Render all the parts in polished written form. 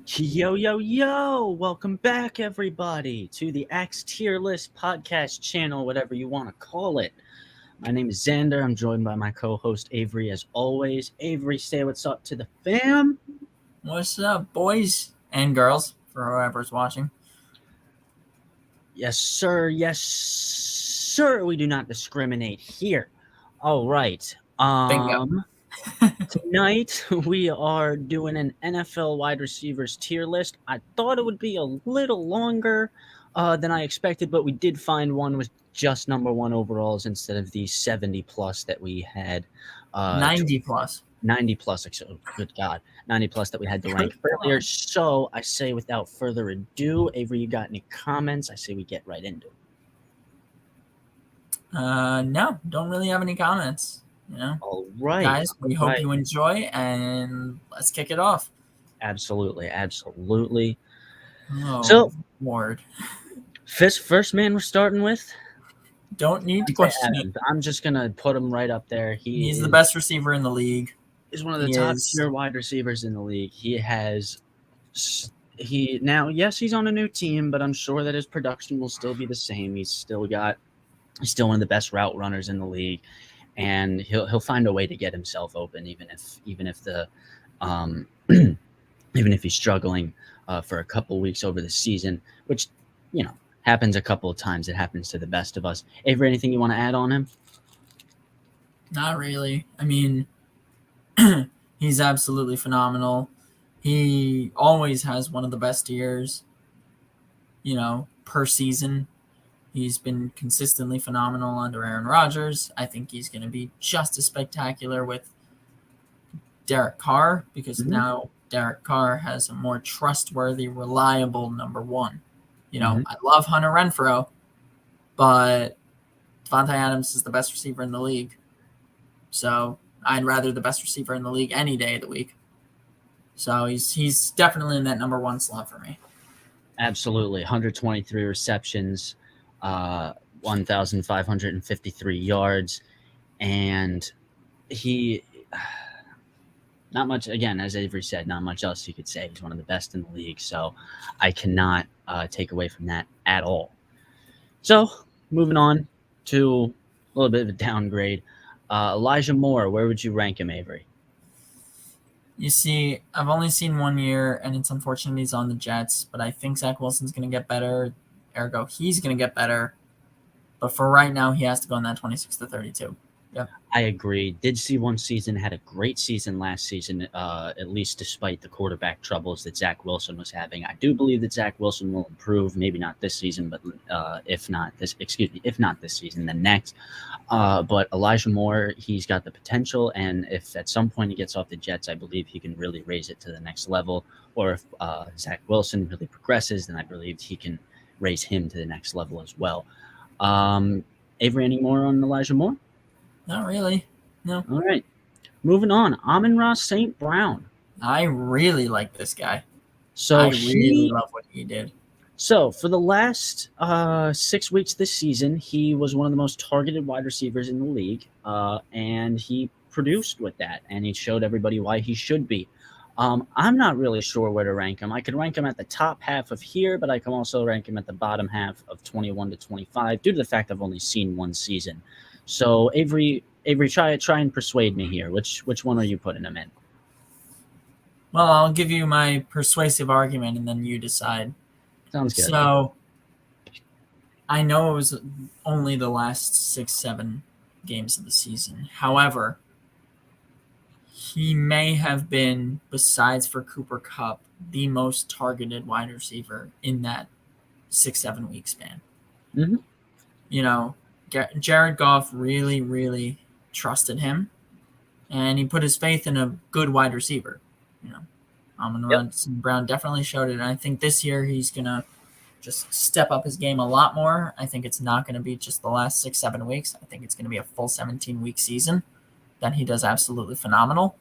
Yo, yo, yo! Welcome back, everybody, to the Axe Tier List podcast channel, whatever you want to call it. My name is Xander. I'm joined by my co host, Avery, as always. Avery, say what's up to the fam. What's up, boys and girls, for whoever's watching? Yes, sir. Yes, sir. We do not discriminate here. All right. Bingo. Tonight we are doing an NFL wide receivers tier list. I thought it would be a little longer than I expected, but we did find one with just number one overalls instead of the 70 plus that we had. 90 plus. 90 plus, oh, good God, 90 plus that we had to rank earlier. So I say without further ado, Avery, you got any comments? I say we get right into it. No, don't really have any comments. All right, guys, we all hope right. you enjoy, and let's kick it off. Absolutely, absolutely. Oh, So, Lord. First man we're starting with. Don't need to question it. I'm just gonna put him right up there. He's the best receiver in the league. He's one of the top tier wide receivers in the league. Yes, he's on a new team, but I'm sure that his production will still be the same. He's still one of the best route runners in the league, and he'll find a way to get himself open, even if the even if he's struggling for a couple weeks over the season, which happens a couple of times. It happens to the best of us. Avery, anything you want to add on him? Not really. I mean, he's absolutely phenomenal. He always has one of the best years, per season. He's been consistently phenomenal under Aaron Rodgers. I think he's going to be just as spectacular with Derek Carr because now Derek Carr has a more trustworthy, reliable number one. I love Hunter Renfrow, but Devontae Adams is the best receiver in the league. So I'd rather the best receiver in the league any day of the week. So he's definitely in that number one slot for me. Absolutely. 123 receptions, 1,553 yards, and he not much, again, as Avery said, not much else you could say. He's one of the best in the league, so I cannot take away from that at all. So, moving on to a little bit of a downgrade. Elijah Moore, where would you rank him, Avery? You see, I've only seen 1 year, and it's unfortunate he's on the Jets, but I think Zach Wilson's going to get better. Ergo, he's going to get better. But for right now, he has to go in that 26 to 32. Yep. I agree. Did see one season, had a great season last season, at least despite the quarterback troubles that Zach Wilson was having. I do believe that Zach Wilson will improve, maybe not this season, but if not this season, then next. But Elijah Moore, he's got the potential, and if at some point he gets off the Jets, I believe he can really raise it to the next level. Or if Zach Wilson really progresses, then I believe he can raise him to the next level as well. Avery, any more on Elijah Moore? Not really. No. All right. Moving on. Amon-Ra St. Brown. I really like this guy. So I really love what he did. So for the last 6 weeks this season, he was one of the most targeted wide receivers in the league, and he produced with that, and he showed everybody why he should be. I'm not really sure where to rank him. I could rank him at the top half of here, but I can also rank him at the bottom half of 21 to 25 due to the fact I've only seen one season. So Avery, try and persuade me here. Which one are you putting him in? Well, I'll give you my persuasive argument, and then you decide. Sounds good. So I know it was only the last 6-7 games of the season. However, he may have been, besides for Cooper Kupp, the most targeted wide receiver in that 6-7 week span. Mm-hmm. Jared Goff really, really trusted him, and he put his faith in a good wide receiver. Amon-Ra St. Brown definitely showed it, and I think this year he's going to just step up his game a lot more. I think it's not going to be just the last 6-7 weeks. I think it's going to be a full 17-week season that he does absolutely phenomenal.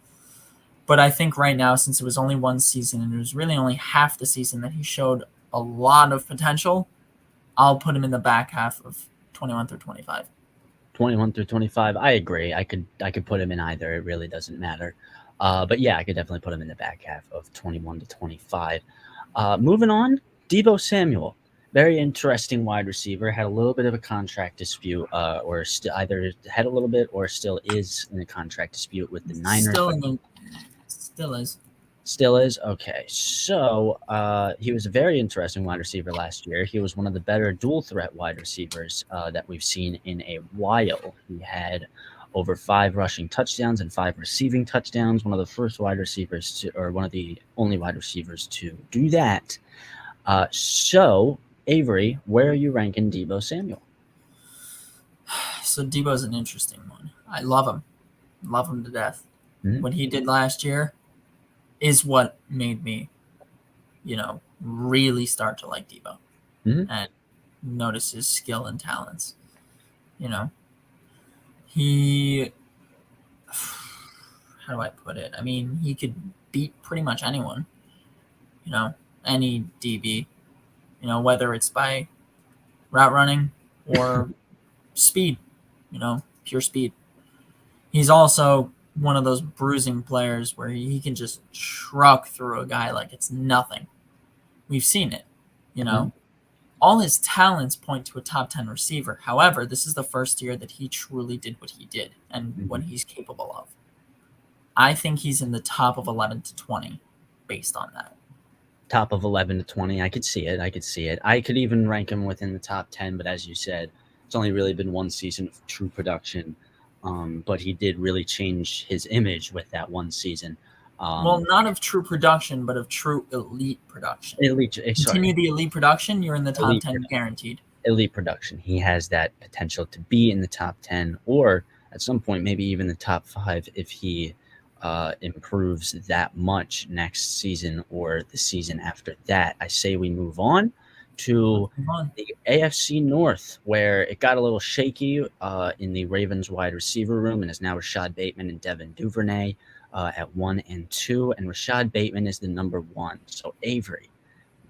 But I think right now, since it was only one season and it was really only half the season that he showed a lot of potential, I'll put him in the back half of 21 through 25. 21 through 25. I agree. I could put him in either. It really doesn't matter. But yeah, I could definitely put him in the back half of 21 to 25. Moving on, Debo Samuel. Very interesting wide receiver. Had a little bit of a contract dispute, or either had a little bit or still is in a contract dispute with the Niners. Still is. Still is? Okay. So he was a very interesting wide receiver last year. He was one of the better dual threat wide receivers that we've seen in a while. He had over 5 rushing touchdowns and 5 receiving touchdowns. One of the first wide receivers to, or one of the only wide receivers to do that. So, Avery, where are you ranking Debo Samuel? So Debo's an interesting one. I love him. Love him to death. Mhm. What he did last year is what made me, really start to like Debo Mhm. and notice his skill and talents. He, how do I put it? I mean, he could beat pretty much anyone, any DB, whether it's by route running or speed, pure speed. He's also one of those bruising players where he can just truck through a guy like it's nothing. We've seen it, Mhm. All his talents point to a top 10 receiver. However, this is the first year that he truly did what he did and what Mhm. he's capable of. I think he's in the top of 11 to 20 based on that. Top of 11 to 20. I could see it. I could even rank him within the top 10, but as you said, it's only really been one season of true production. But he did really change his image with that one season. Well, not of true production, but of true elite production. Sorry, Continue the elite production, you're in the top elite 10 guaranteed. elite production. He has that potential to be in the top 10 or at some point, maybe even the top 5 if he improves that much next season or the season after that. I say we move on to Move on. the AFC North, where it got a little shaky in the Ravens wide receiver room and is now Rashad Bateman and Devin Duvernay at 1 and 2. And Rashad Bateman is the number 1. So, Avery,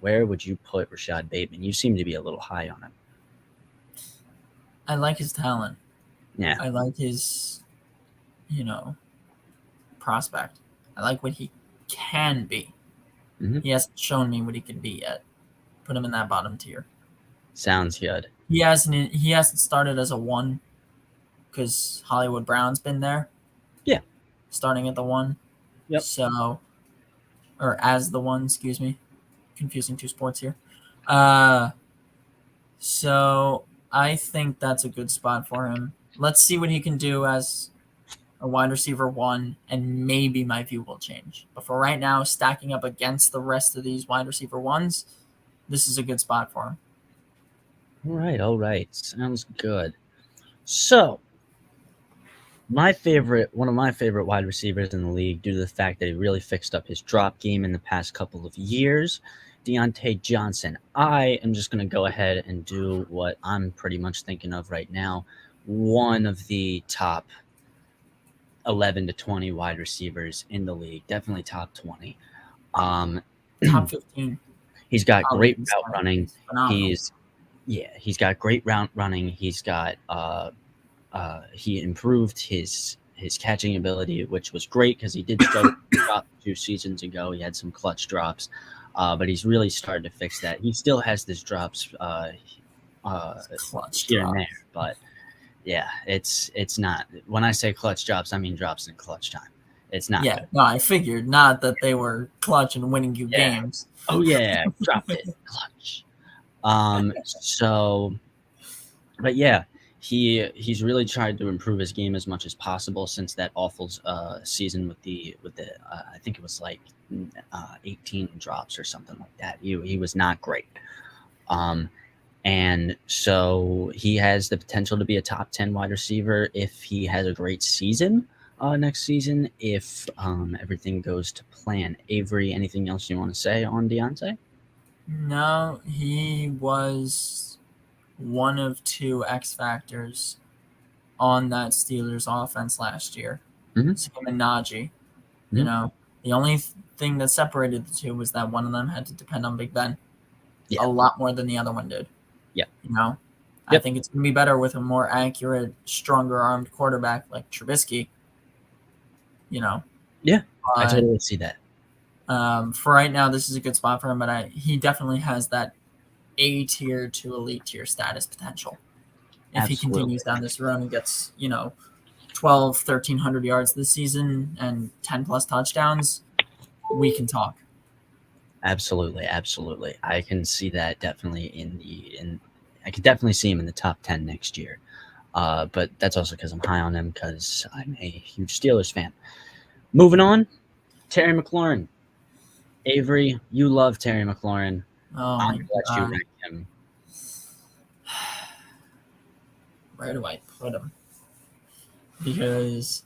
where would you put Rashad Bateman? You seem to be a little high on him. I like his talent. Yeah. I like his, prospect. I like what he can be. Mhm. He hasn't shown me what he can be yet. Put him in that bottom tier. Sounds good. He hasn't started as a 1 because Hollywood Brown's been there. Yeah. Starting at the 1. Yep. So, or as the 1, excuse me. Confusing 2 sports here. So I think that's a good spot for him. Let's see what he can do as a wide receiver 1, and maybe my view will change. But for right now, stacking up against the rest of these wide receiver 1s, this is a good spot for him. All right. Sounds good. So, one of my favorite wide receivers in the league, due to the fact that he really fixed up his drop game in the past couple of years, Deontay Johnson. I am just going to go ahead and do what I'm pretty much thinking of right now. One of the top 11 to 20 wide receivers in the league, definitely top 20. Top 15. He's got great He's route running. phenomenal. He's got great route running. He's got he improved his catching ability, which was great because he did struggle to drop 2 seasons ago. He had some clutch drops, but he's really started to fix that. He still has these drops Clutch here drop. and there, but yeah, it's not. When I say clutch drops, I mean drops in clutch time. It's not. Yeah, no, I figured not that they were clutch and winning you games. Oh yeah, dropped it, clutch. So, but yeah, he's really tried to improve his game as much as possible since that awful season with the I think it was like 18 drops or something like that. He was not great. And so he has the potential to be a top 10 wide receiver if he has a great season next season, if everything goes to plan. Avery, anything else you want to say on Deontay? No, he was one of 2 X factors on that Steelers offense last year. Mhm. So him and Najee. Mhm. The only thing that separated the 2 was that one of them had to depend on Big Ben Yeah. a lot more than the other one did. Yeah. I Yep. think it's going to be better with a more accurate, stronger armed quarterback like Trubisky. Yeah. I totally see that. For right now, this is a good spot for him, but he definitely has that A tier to elite tier status potential. If Absolutely. he continues down this run and gets, 12, 1,300 yards this season and 10 plus touchdowns, we can talk. Absolutely. I can see that definitely I could definitely see him in the top 10 next year. But that's also because I'm high on him because I'm a huge Steelers fan. Moving on, Terry McLaurin. Avery, you love Terry McLaurin. Oh I'm my going to let you God. rank him. Where do I put him? Because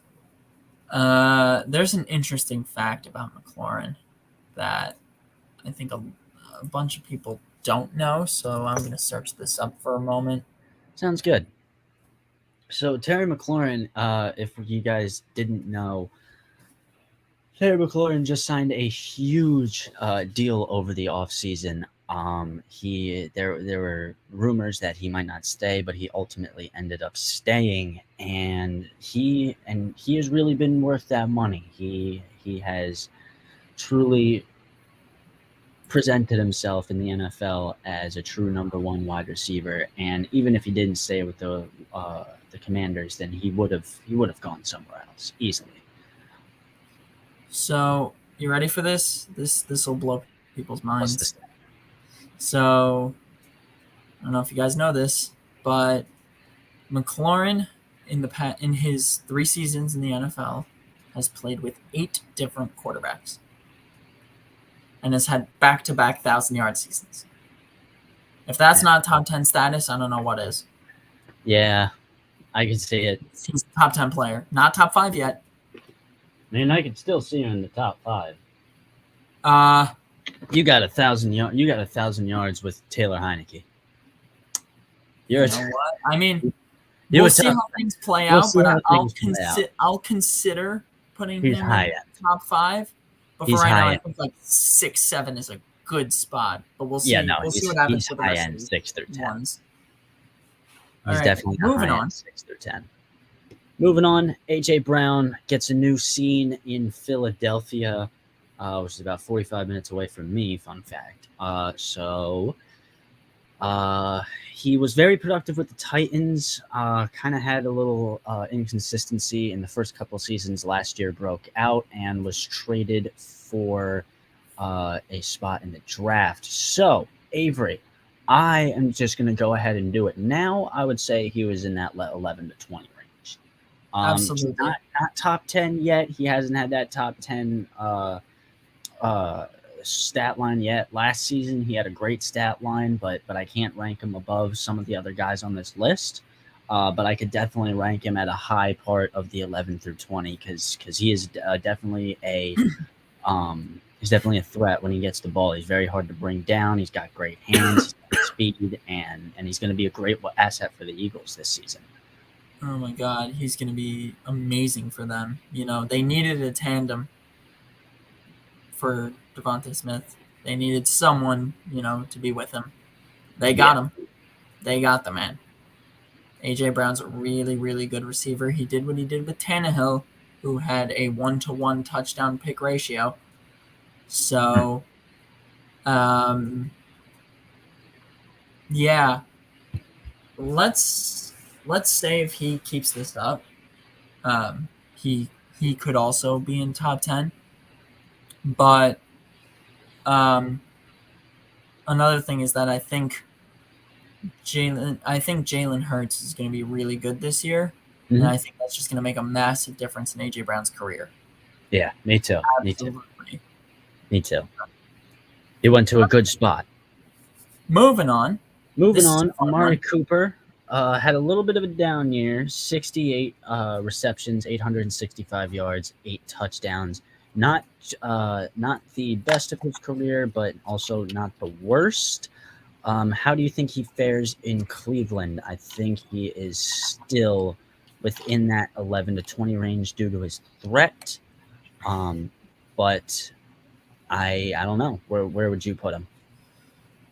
there's an interesting fact about McLaurin that I think a bunch of people don't know. So I'm going to search this up for a moment. Sounds good. So Terry McLaurin, if you guys didn't know, Terry McLaurin just signed a huge deal over the offseason. There were rumors that he might not stay, but he ultimately ended up staying, and he has really been worth that money. He has truly presented himself in the NFL as a true number one wide receiver, and even if he didn't stay with the Commanders, then he would have gone somewhere else easily. So you ready for this? This will blow people's What's minds. this? So I don't know if you guys know this, but McLaurin in his 3 seasons in the NFL has played with 8 different quarterbacks and has had back-to-back 1,000-yard seasons. If that's not top 10 status, I don't know what is. Yeah, I can see it. He's a top 10 player, not top 5 yet. Man, I can still see him in the top 5. You got 1,000 yards. You got 1,000 yards with Taylor Heineke. You know what? I mean, we'll see how things play out, but I'll consider putting him in top 5. But for right now, I think like 6, 7 is a good spot. But we'll see. Yeah, no, we'll see what happens with the high rest end of 6 through 10. Ones. He's definitely moving on 6 through 10. Moving on, AJ Brown gets a new scene in Philadelphia, which is about 45 minutes away from me. Fun fact. He was very productive with the Titans. Kind of had a little inconsistency in the first couple of seasons. Last year broke out and was traded for a spot in the draft. So, Avery, I am just going to go ahead and do it now. I would say he was in that 11 to 20 range. Absolutely. Not top 10 yet. He hasn't had that top 10 stat line yet. Last season he had a great stat line, but I can't rank him above some of the other guys on this list. But I could definitely rank him at a high part of the 11 through 20 because he is definitely he's definitely a threat when he gets the ball. He's very hard to bring down. He's got great hands, he's got speed, and he's going to be a great asset for the Eagles this season. Oh my God, he's going to be amazing for them. They needed a tandem for Devontae Smith. They needed someone, to be with him. They got him. They got the man. AJ Brown's a really, really good receiver. He did what he did with Tannehill, who had a 1-to-1 touchdown pick ratio. So, yeah. Let's say if he keeps this up, he could also be in top 10. But another thing is that I think Jalen Hurts is going to be really good this year, and I think that's just going to make a massive difference in AJ Brown's career. Yeah, me too. Absolutely. Me too. He went to a good spot. Moving on, Amari Cooper had a little bit of a down year. 68 receptions, 865 yards, 8 touchdowns. Not the best of his career, but also not the worst. How do you think he fares in Cleveland? I think he is still within that 11 to 20 range due to his threat. But I don't know. Where would you put him?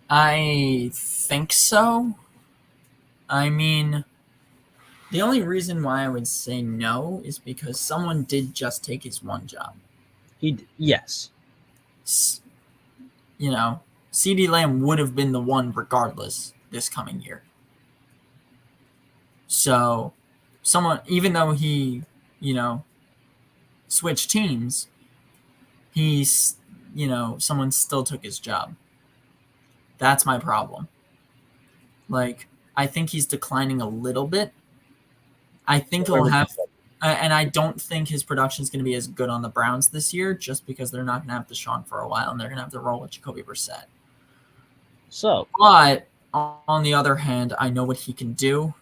I think so. I mean, the only reason why I would say no is because someone did just take his one job. Yes. You know, CeeDee Lamb would have been the one regardless this coming year. So, even though he, switched teams, someone still took his job. That's my problem. Like, I think he's declining a little bit. I think he'll have, and I don't think his production is going to be as good on the Browns this year, just because they're not going to have Deshaun for a while, and they're going to have to roll with Jacoby Brissett. So, but on the other hand, I know what he can do.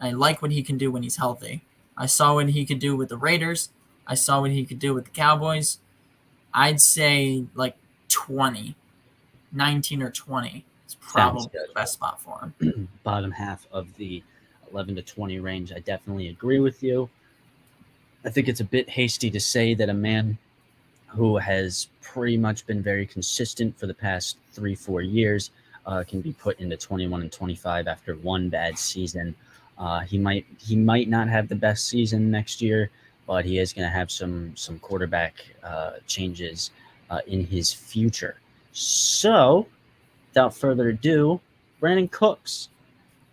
I like what he can do when he's healthy. I saw what he could do with the Raiders. I saw what he could do with the Cowboys. I'd say like 19 or 20 is probably the best spot for him. Bottom half of the 11 to 20 range. I definitely agree with you. I think it's a bit hasty to say that a man who has pretty much been very consistent for the past 3-4 years can be put into 21 and 25 after one bad season. He might not have the best season next year, but he is going to have some quarterback changes in his future. So, without further ado, Brandin Cooks,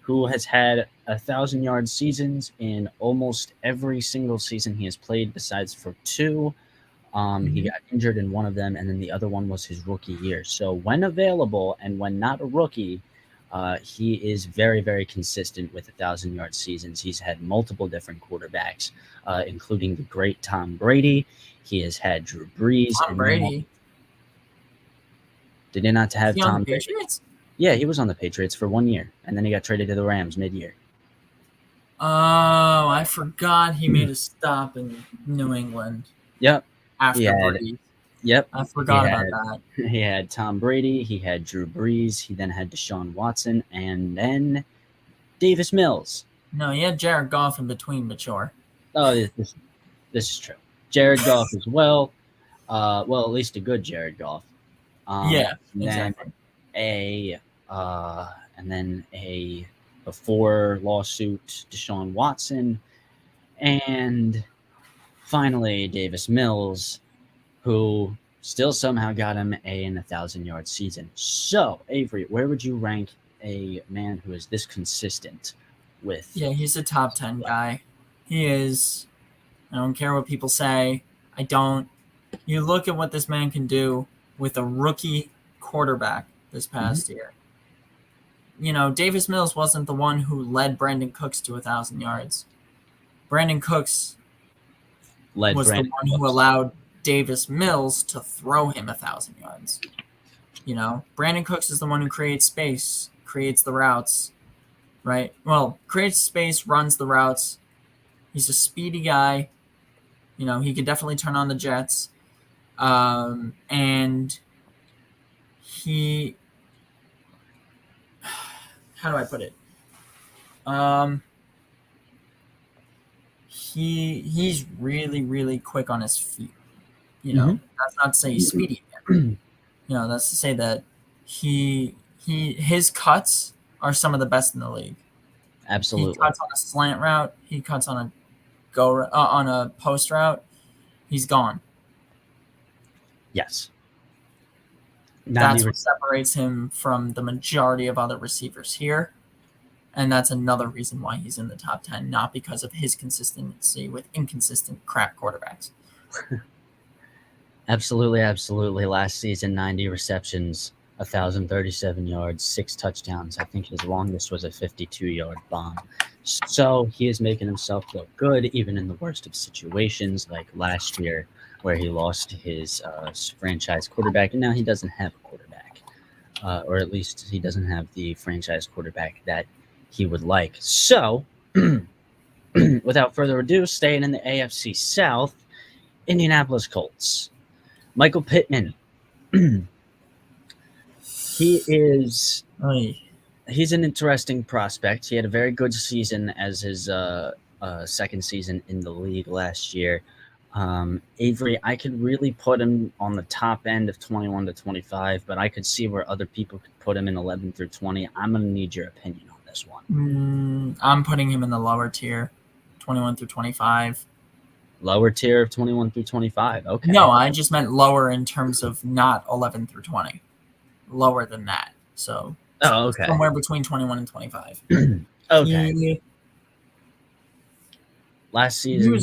who has had 1,000-yard seasons in almost every single season he has played, besides for 2. He got injured in one of them, and then the other one was his rookie year. So when available and when not a rookie, he is very, very consistent with 1,000-yard seasons. He's had multiple different quarterbacks, including the great Tom Brady. He has had Drew Brees. Tom Brady. Did he not have Tom Brady? Patriots? Yeah, he was on the Patriots for 1 year, and then he got traded to the Rams mid-year. Oh, I forgot he made a stop in New England. Yep. After Brady. Yep. I forgot about that. He had Tom Brady. He had Drew Brees. He then had Deshaun Watson, and then Davis Mills. No, he had Jared Goff in between, but sure. Oh, this is true. Jared Goff as well. Well, at least a good Jared Goff. Yeah, exactly. And then a before lawsuit Deshaun Watson, and finally Davis Mills, who still somehow got him an 1,000-yard season. So, Avery, where would you rank a man who is this consistent with? Yeah, he's a top 10 guy. He is. I don't care what people say. I don't. You look at what this man can do with a rookie quarterback this past year. You know, Davis Mills wasn't the one who led Brandin Cooks to 1,000 yards. Brandin Cooks was the one who allowed Davis Mills to throw him 1,000 yards. You know, Brandin Cooks is the one who creates space, creates the routes, right? Well, creates space, runs the routes. He's a speedy guy. You know, he could definitely turn on the jets. And he, how do I put it? He's really, really quick on his feet. You know, that's not to say he's speedy again. You know, that's to say that his cuts are some of the best in the league. Absolutely. He cuts on a slant route. He cuts on a post route. He's gone. Yes. That's what separates him from the majority of other receivers here. And that's another reason why he's in the top 10, not because of his consistency with inconsistent crap quarterbacks. Absolutely, absolutely. Last season, 90 receptions, 1,037 yards, 6 touchdowns. I think his longest was a 52-yard bomb. So he is making himself look good, even in the worst of situations, like last year, where he lost his franchise quarterback, and now he doesn't have a quarterback, or at least he doesn't have the franchise quarterback that he would like. So, without further ado, staying in the AFC South, Indianapolis Colts. Michael Pittman. He's an interesting prospect. He had a very good season as his second season in the league last year. Avery, I could really put him on the top end of 21 to 25, but I could see where other people could put him in 11 through 20. I'm going to need your opinion on this one. I'm putting him in the lower tier, 21 through 25. Lower tier of 21 through 25. Okay. No, I just meant lower in terms of not 11 through 20. Lower than that. So Oh, okay. somewhere between 21 and 25. Okay. Last season,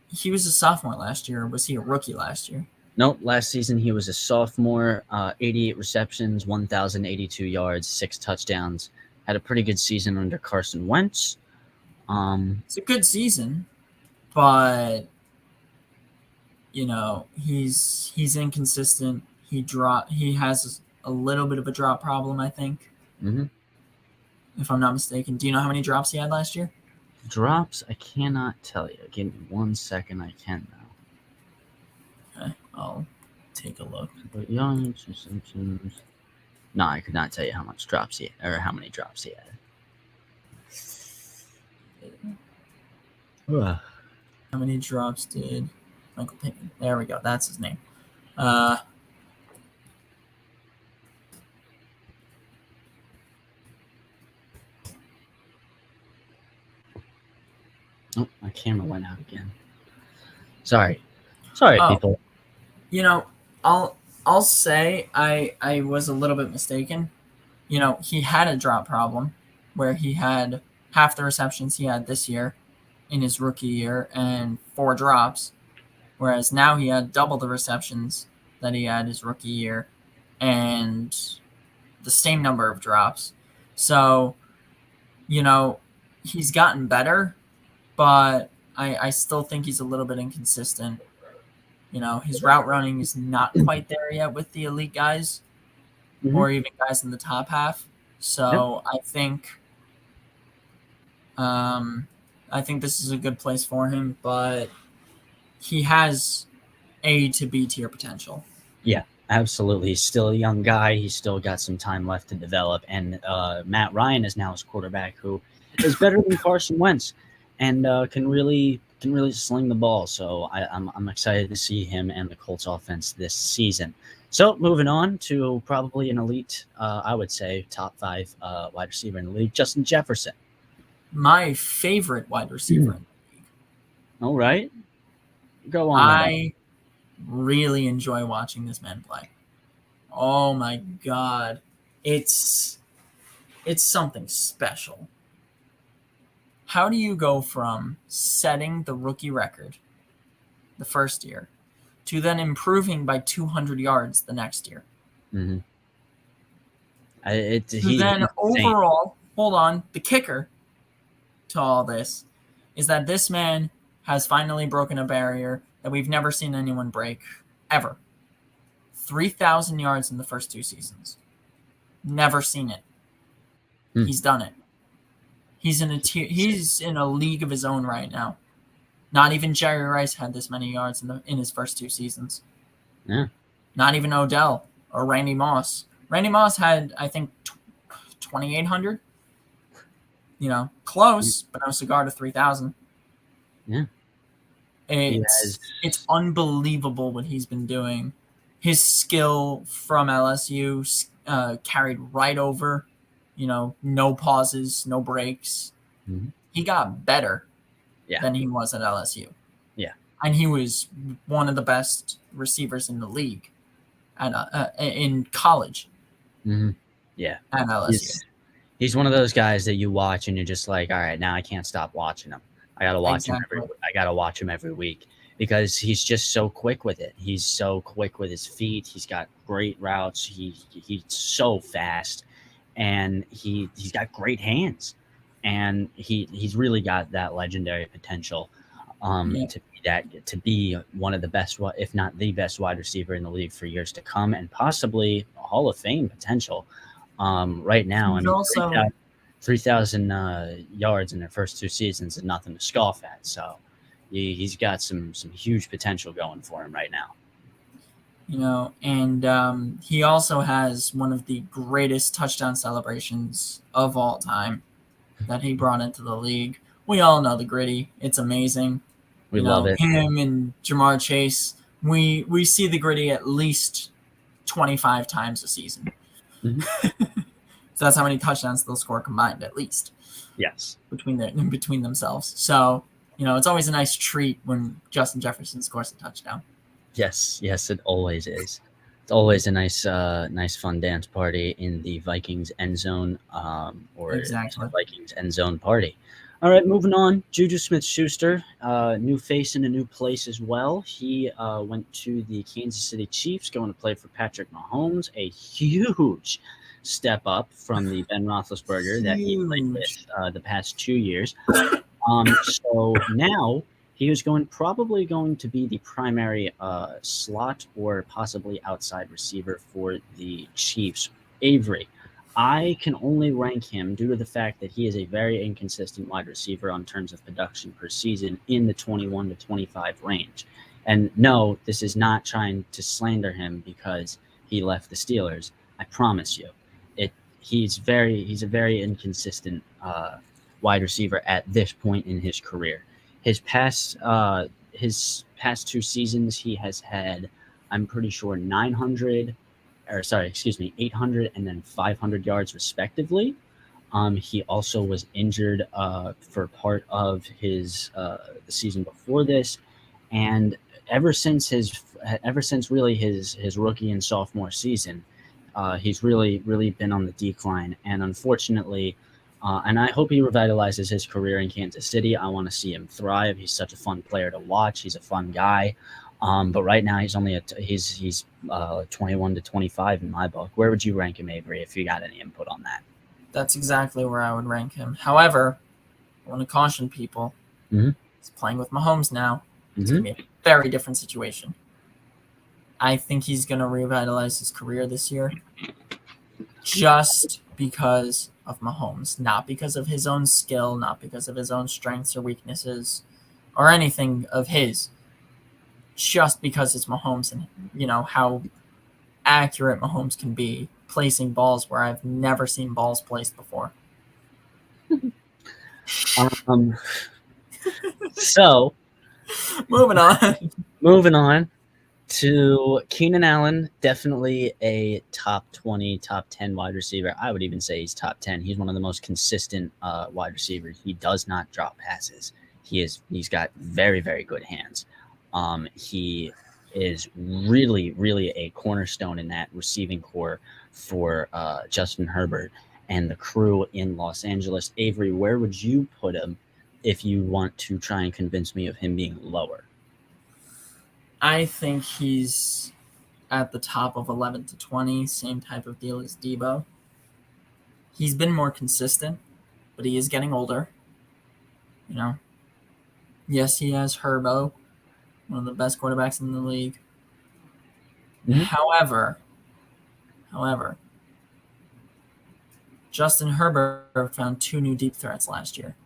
he was a sophomore last year. Or was he a rookie last year? Nope. Last season, he was a sophomore, 88 receptions, 1,082 yards, 6 touchdowns. Had a pretty good season under Carson Wentz. It's a good season, but he's inconsistent. He has a little bit of a drop problem, I think. Mm-hmm. If I'm not mistaken. Do you know how many drops he had last year? Drops? I cannot tell you. Give me 1 second. I can now. Okay, I'll take a look. But yards, receptions. No, I could not tell you how much drops he had, or how many drops he had. How many drops did Michael Pittman? There we go. That's his name. Oh, my camera went out again. Sorry, people. I'll say I was a little bit mistaken. He had a drop problem where he had half the receptions he had this year in his rookie year and 4 drops, whereas now he had double the receptions that he had his rookie year and the same number of drops. So, he's gotten better, but I still think he's a little bit inconsistent. His route running is not quite there yet with the elite guys or even guys in the top half. So I think this is a good place for him, but he has A to B tier potential. Yeah, absolutely. He's still a young guy. He's still got some time left to develop. And Matt Ryan is now his quarterback, who is better than Carson Wentz and can really sling the ball. So I'm excited to see him and the Colts offense this season. So moving on to probably an elite, I would say top 5 wide receiver in the league, Justin Jefferson. My favorite wide receiver in the league. All right. Go on. I really enjoy watching this man play. Oh my God. It's something special. How do you go from setting the rookie record the first year to then improving by 200 yards the next year? Mm-hmm. Overall, hold on, the kicker to all this is that this man has finally broken a barrier that we've never seen anyone break, ever. 3,000 yards in the first 2 seasons. Never seen it. He's done it. He's in a league of his own right now. Not even Jerry Rice had this many yards in his first 2 seasons. Yeah. Not even Odell or Randy Moss. Randy Moss had, I think, 2,800. Close, but no cigar to 3,000. Yeah. It's unbelievable what he's been doing. His skill from LSU carried right over. No pauses, no breaks. Mm-hmm. He got better than he was at LSU. Yeah. And he was one of the best receivers in the league in college. Mm-hmm. Yeah. At LSU. He's one of those guys that you watch and you're just like, all right, now I can't stop watching him. I got to watch him every week because he's just so quick with it. He's so quick with his feet. He's got great routes. He's so fast. And he's got great hands, and he's really got that legendary potential to be one of the best, if not the best, wide receiver in the league for years to come, and possibly a Hall of Fame potential. Right now, 3,000 yards in their first 2 seasons is nothing to scoff at. So he's got some huge potential going for him right now. And he also has one of the greatest touchdown celebrations of all time that he brought into the league. We all know the gritty. It's amazing. We love it. Him and Jamar Chase, we see the gritty at least 25 times a season. Mm-hmm. So that's how many touchdowns they'll score combined, at least. Yes. Between themselves. So it's always a nice treat when Justin Jefferson scores a touchdown. Yes, it always is. It's always a nice fun dance party in the Vikings end zone, or Exactly. the Vikings end zone party. All right, moving on. Juju Smith-Schuster, new face in a new place as well. He went to the Kansas City Chiefs, going to play for Patrick Mahomes, a huge step up from the Ben Roethlisberger that he played Huge. with the past 2 years. So now he was probably going to be the primary slot or possibly outside receiver for the Chiefs. Avery, I can only rank him due to the fact that he is a very inconsistent wide receiver on terms of production per season in the 21 to 25 range. And no, this is not trying to slander him because he left the Steelers. I promise you, he's a very inconsistent wide receiver at this point in his career. His past 2 seasons, he has had, I'm pretty sure, 800 and then 500 yards respectively. He also was injured for part of the season before this, and ever since really his rookie and sophomore season, he's really been on the decline. And unfortunately, and I hope he revitalizes his career in Kansas City. I want to see him thrive. He's such a fun player to watch. He's a fun guy. But right now he's only 21 to 25 in my book. Where would you rank him, Avery, if you got any input on that? That's exactly where I would rank him. However, I want to caution people. Mhm. He's playing with Mahomes now. It's Mhm. going to be a very different situation. I think he's going to revitalize his career this year just because of Mahomes, not because of his own skill, not because of his own strengths or weaknesses or anything of his, just because it's Mahomes and, how accurate Mahomes can be placing balls where I've never seen balls placed before. So moving on to Keenan Allen, definitely a top 20, top 10 wide receiver. I would even say he's top 10. He's one of the most consistent wide receivers. He does not drop passes. He's got very, very good hands. He is really a cornerstone in that receiving core for Justin Herbert and the crew in Los Angeles. Avery, where would you put him if you want to try and convince me of him being lower? I think he's at the top of 11 to 20, same type of deal as Debo. He's been more consistent, but he is getting older. Yes, he has Herbo, one of the best quarterbacks in the league. Mhm. However, Justin Herbert found 2 new deep threats last year.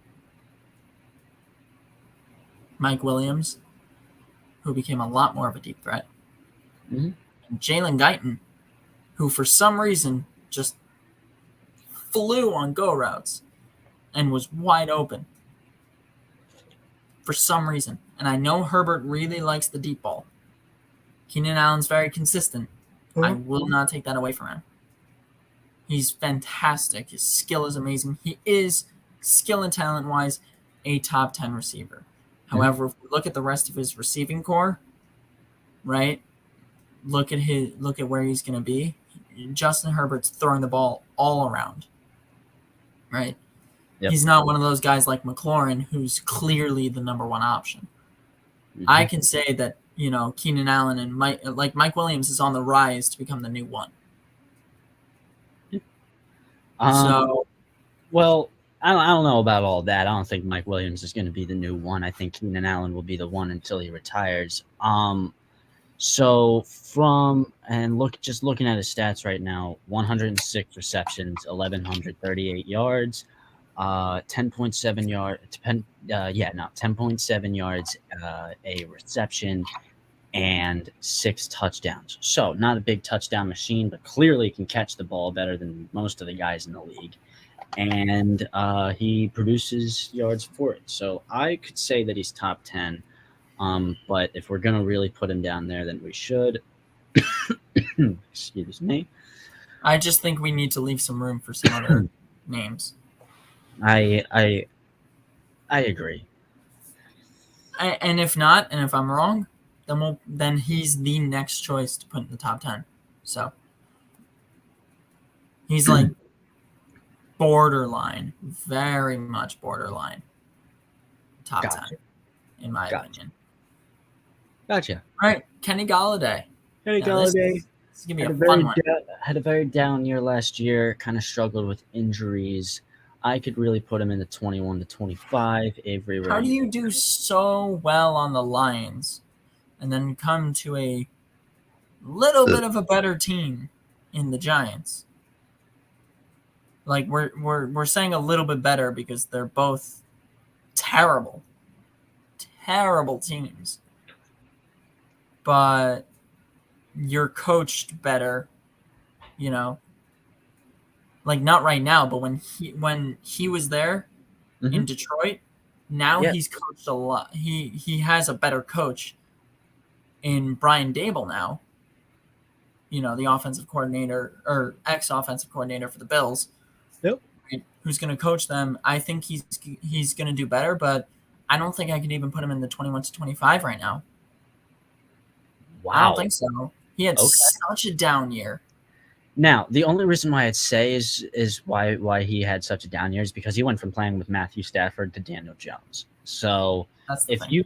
Mike Williams, who became a lot more of a deep threat, Mhm. and Jalen Guyton, who for some reason just flew on go routes and was wide open for some reason. And I know Herbert really likes the deep ball. Keenan Allen's very consistent. I will not take that away from him. He's fantastic. His skill is amazing. He is, skill and talent-wise, a top 10 receiver. However, if we look at the rest of his receiving core, right, look at where he's going to be. Justin Herbert's throwing the ball all around, right? Yep. He's not one of those guys like McLaurin who's clearly the number one option. Mhm. I can say that, Keenan Allen and Mike Williams is on the rise to become the new one. Well, I don't know about all that. I don't think Mike Williams is going to be the new one. I think Keenan Allen will be the one until he retires. Just looking at his stats right now, 106 receptions, 1,138 yards, 10.7 yards a reception, and 6 touchdowns. So not a big touchdown machine, but clearly can catch the ball better than most of the guys in the league. And he produces yards for it. So I could say that he's top 10. But if we're going to really put him down there, then we should. Excuse me. I just think we need to leave some room for some other names. I agree. And if not, and if I'm wrong, then he's the next choice to put in the top 10. So he's like borderline, very much borderline top Gotcha. 10, in my Gotcha. opinion. Gotcha. All right, Kenny Galladay. Kenny Now, this Galladay is gonna be had a a fun one. had a very down year last year. Kind of struggled with injuries. I could really put him in the 21 to 25. Avery, How do you do so well on the Lions and then come to a little bit of a better team in the Giants? Like we're saying a little bit better because they're both terrible teams. But you're coached better, you know. Like not right now, but when he was there in Detroit, now he's coached a lot. He has a better coach in Brian Dable now. You know, the offensive coordinator or ex-offensive coordinator for the Bills. Yep. Right, who's going to coach them? I think he's going to do better, but I don't think I could even put him in the 21 to 25 right now. Wow. I don't think so. He had such a down year. Now, the only reason why I'd say is why he had such a down year is because he went from playing with Matthew Stafford to Daniel Jones. So if you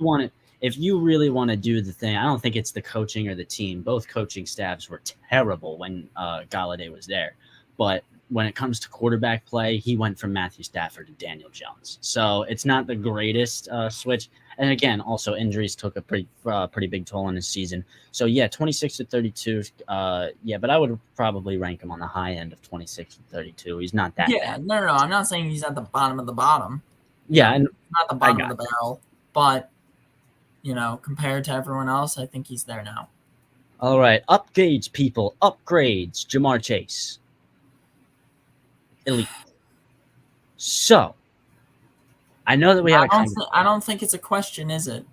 really want to do the thing, I don't think it's the coaching or the team. Both coaching staffs were terrible when Galladay was there. But when it comes to quarterback play, he went from Matthew Stafford to Daniel Jones. So it's not the greatest switch. And again, also injuries took a pretty big toll on his season. So yeah, 26 to 32. But I would probably rank him on the high end of 26 to 32. He's not that bad. No. I'm not saying he's at the bottom of the bottom. Yeah, and not the bottom of the barrel, but you know, compared to everyone else, I think he's there now. All right, upgrades, people, upgrades. Ja'Marr Chase, elite. So I know that we have. I don't think it's a question, is it?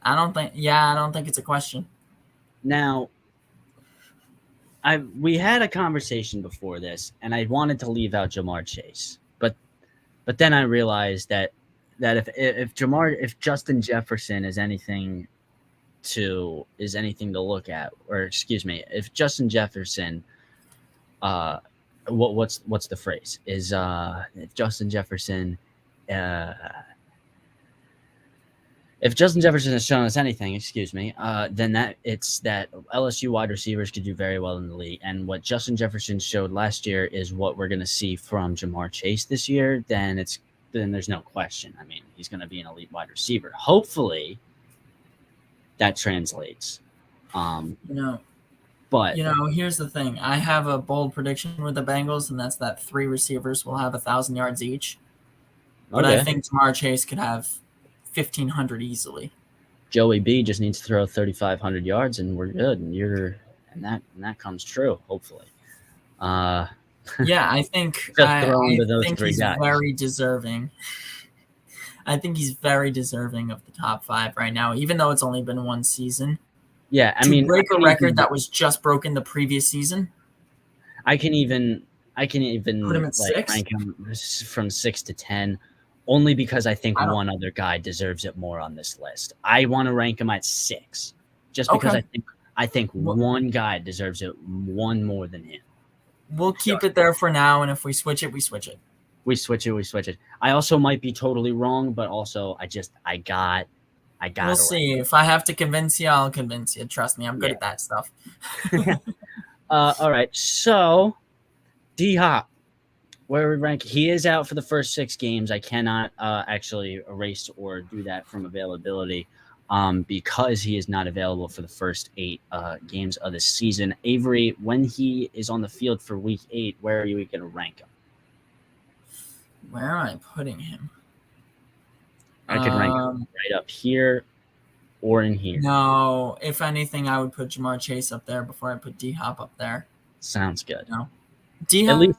I don't think it's a question. Now, we had a conversation before this, and I wanted to leave out Ja'Marr Chase, but then I realized that if Justin Jefferson is anything to look at, or excuse me, if Justin Jefferson, what's the phrase is if Justin Jefferson has shown us anything, then that LSU wide receivers could do very well in the league. And what Justin Jefferson showed last year is what we're going to see from Ja'Marr Chase this year. Then there's no question. I mean, he's going to be an elite wide receiver. Hopefully, that translates. But here's the thing. I have a bold prediction with the Bengals, and that's that 3 receivers will have 1,000 yards each. But I think Ja'Marr Chase could have 1,500 easily. Joey B just needs to throw 3,500 yards, and we're good. And that comes true. Hopefully. Yeah, I think he's very deserving. I think he's very deserving of the top 5 right now, even though it's only been one season. Yeah, to break a record that was just broken the previous season. I can even put him at 6? Rank him from 6 to 10, only because I think one other guy deserves it more on this list. I want to rank him at 6, just because I think one guy deserves it one more than him. We'll keep it there for now, and if we switch it, we switch it. We switch it. I also might be totally wrong, but also I got. We'll see. If I have to convince you, I'll convince you. Trust me, I'm good at that stuff. All right. So, D-Hop, where we rank? He is out for the first 6 games. I cannot actually erase or do that from availability because he is not available for the first 8 games of the season. Avery, when he is on the field for week 8, where are you going to rank him? Where am I putting him? I could rank him right up here or in here. No, if anything, I would put Ja'Marr Chase up there before I put D-Hop up there. Sounds good. No. D-Hop, at least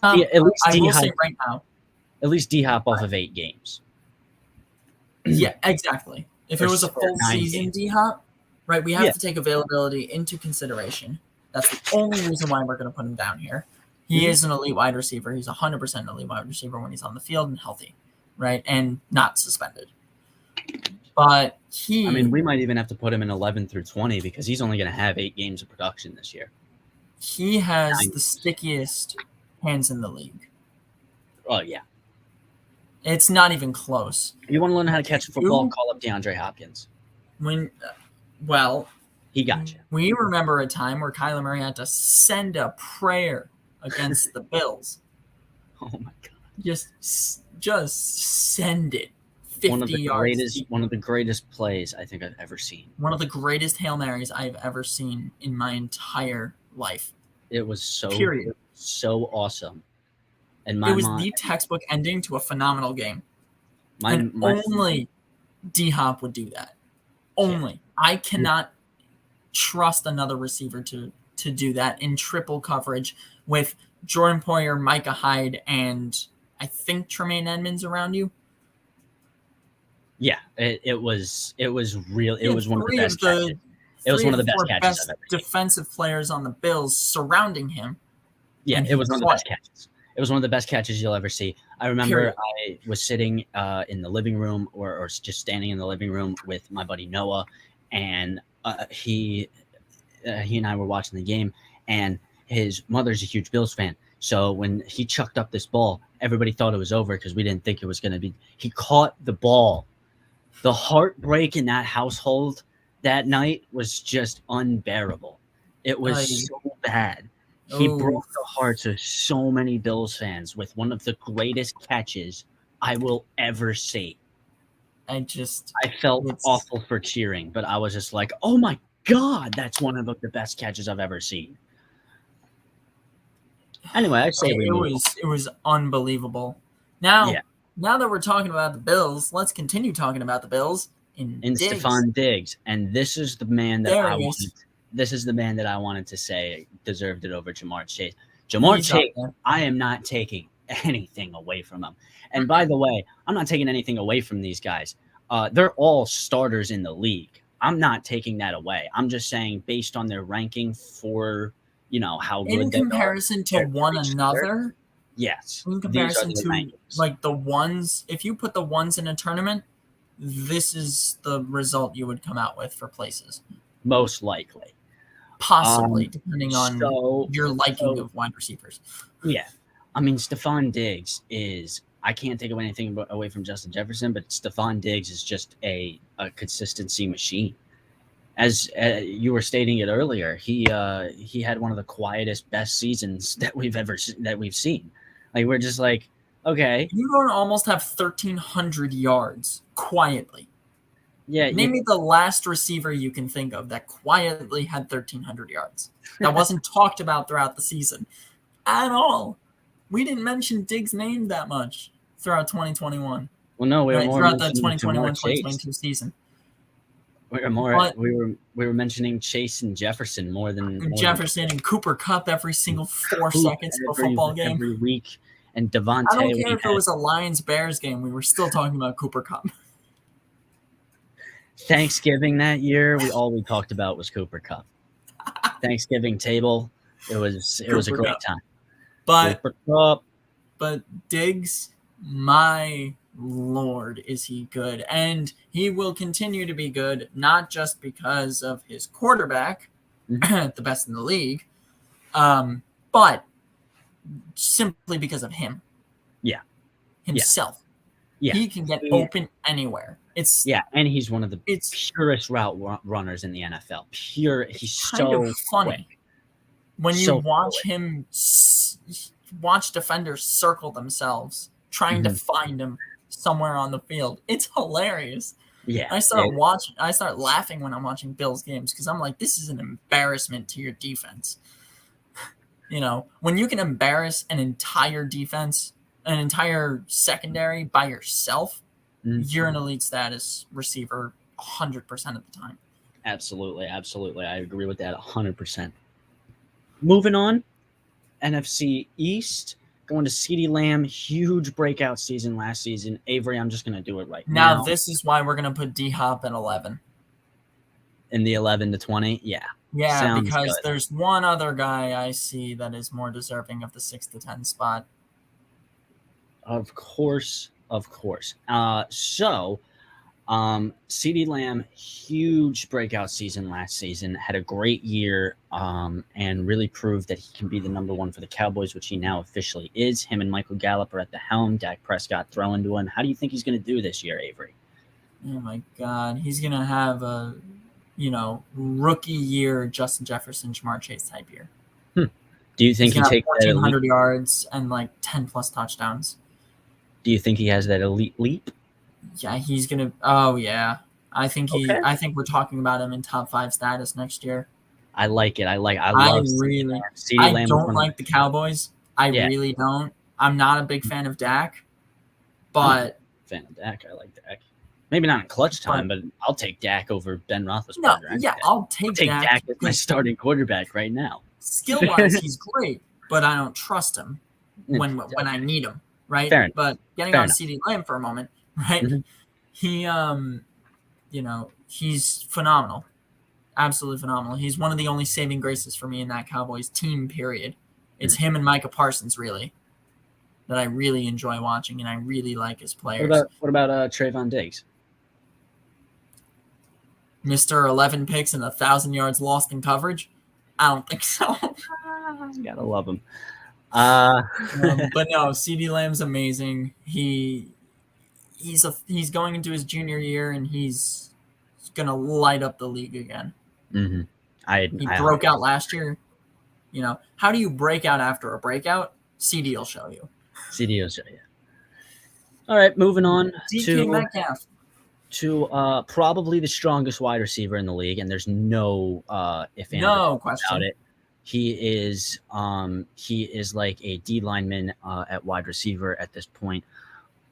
I will say right now. At least D-Hop off of 8 games. Yeah, exactly. If it was a full season D-Hop, right, we have to take availability into consideration. That's the only reason why we're going to put him down here. He is an elite wide receiver. He's 100% an elite wide receiver when he's on the field and healthy, right, and not suspended. But I mean, we might even have to put him in 11 through 20 because he's only going to have 8 games of production this year. he has 9 the games. stickiest hands in the league. Oh, yeah. It's not even close. You want to learn how to catch a football? Call up DeAndre Hopkins. Well, he got you. We remember a time where Kyler Murray had to send a prayer against the Bills. Oh, my God. Just send it. 50 yards. One of the greatest plays I think I've ever seen. One of the greatest Hail Marys I've ever seen in my entire life. It was so awesome. And it was the textbook ending to a phenomenal game. Only D-Hop would do that. Only. Yeah. I cannot trust another receiver to do that in triple coverage with Jordan Poyer, Micah Hyde, and I think Tremaine Edmonds around you. Yeah, it was real. It was one of the best catches. It was one of the best catches I've ever seen. Defensive players on the Bills surrounding him. Yeah, it was one of the best catches. It was one of the best catches you'll ever see. I remember I was sitting in the living room or just standing in the living room with my buddy Noah, and he and I were watching the game, and his mother's a huge Bills fan. So when he chucked up this ball, everybody thought it was over because we didn't think it was going to be. He caught the ball. The heartbreak in that household that night was just unbearable. It was so bad. He broke the hearts of so many Bills fans with one of the greatest catches I will ever see. I felt awful for cheering, but I was just like, oh my God, that's one of the best catches I've ever seen. Anyway, I'd say it was unbelievable. Now that we're talking about the Bills, let's continue talking about the Bills in Stefon Diggs. And this is the man that This is the man that I wanted to say deserved it over Ja'Marr Chase. Ja'Marr Chase, I am not taking anything away from him. And by the way, I'm not taking anything away from these guys. They're all starters in the league. I'm not taking that away. I'm just saying based on their ranking for, how good in comparison to one another. Yes. In comparison to like the ones, if you put the ones in a tournament, this is the result you would come out with for places. Most likely. Possibly, depending on your liking of wide receivers. Yeah. I mean, Stefon Diggs is – I can't take anything away from Justin Jefferson, but Stefon Diggs is just a consistency machine. As you were stating it earlier, he had one of the quietest, best seasons that we've seen. Like, we're just like, okay. You're going to almost have 1,300 yards quietly. Yeah. Name me the last receiver you can think of that quietly had 1,300 yards. That wasn't talked about throughout the season at all. We didn't mention Diggs' name that much throughout 2021. Well, no, throughout the 2021-2022 season. We were mentioning Chase and Jefferson more than Jefferson and Cooper Kupp every single 4 seconds of a football game every week, and Devontae. I don't care if it was a Lions-Bears game. We were still talking about Cooper Kupp. Thanksgiving that year, all we talked about was Cooper Kupp. Thanksgiving table, it was a great time. But Diggs, my Lord, is he good. And he will continue to be good, not just because of his quarterback, the best in the league, but simply because of him. Yeah. Himself. Yeah. He can get open anywhere. And he's one of the purest route runners in the NFL. He's so funny. Quick. When you watch him watch defenders circle themselves trying to find him somewhere on the field. It's hilarious. Yeah. I start laughing when I'm watching Bills games because I'm like, this is an embarrassment to your defense. When you can embarrass an entire defense, an entire secondary by yourself, you're an elite status receiver 100% of the time. Absolutely. I agree with that 100%. Moving on, NFC East, going to CeeDee Lamb, huge breakout season last season. Avery, I'm just going to do it right now. Now, this is why we're going to put D-Hop at 11. In the 11 to 20? Yeah. Yeah, Sounds because good. There's one other guy I see that is more deserving of the 6 to 10 spot. Of course. So, CeeDee Lamb, huge breakout season last season, had a great year, and really proved that he can be the number one for the Cowboys, which he now officially is. Him and Michael Gallup are at the helm. Dak Prescott throwing to him. How do you think he's going to do this year, Avery? Oh my God, he's gonna have a rookie year Justin Jefferson, Jamar Chase type year. Do you think He's gonna have takes that 1,400 yards and like 10 plus touchdowns. Do you think he has that elite leap? Yeah, he's gonna. Oh yeah, I think Okay. I think we're talking about him in top 5 status next year. I like it. I I love really. CeeDee I Lamb. don't like the Cowboys. I Yeah. really don't. I'm not a big fan of Dak, I'm but a fan of Dak. I like Dak. Maybe not in clutch time, but I'll take Dak over Ben Roethlisberger. no, yeah, I'll take Dak as my starting quarterback right now. Skill wise, he's great, but I don't trust him when I need him. Right. Fair enough. But getting Fair on enough. CeeDee Lamb for a moment, right? Mhm. He he's phenomenal. Absolutely phenomenal. He's one of the only saving graces for me in that Cowboys team, period. It's him and Micah Parsons, really, that I really enjoy watching, and I really like as players. What about Trayvon Diggs? Mr. 11 picks and 1,000 yards lost in coverage? I don't think so. Gotta love him. But no, CeeDee Lamb's amazing. He's going into his junior year, and he's gonna light up the league again. Mm-hmm. He broke out last year. How do you break out after a breakout? CD will show you. CD will show you. All right, moving on DK Metcalf. to probably the strongest wide receiver in the league, and there's no question about it. He is like a D lineman at wide receiver at this point.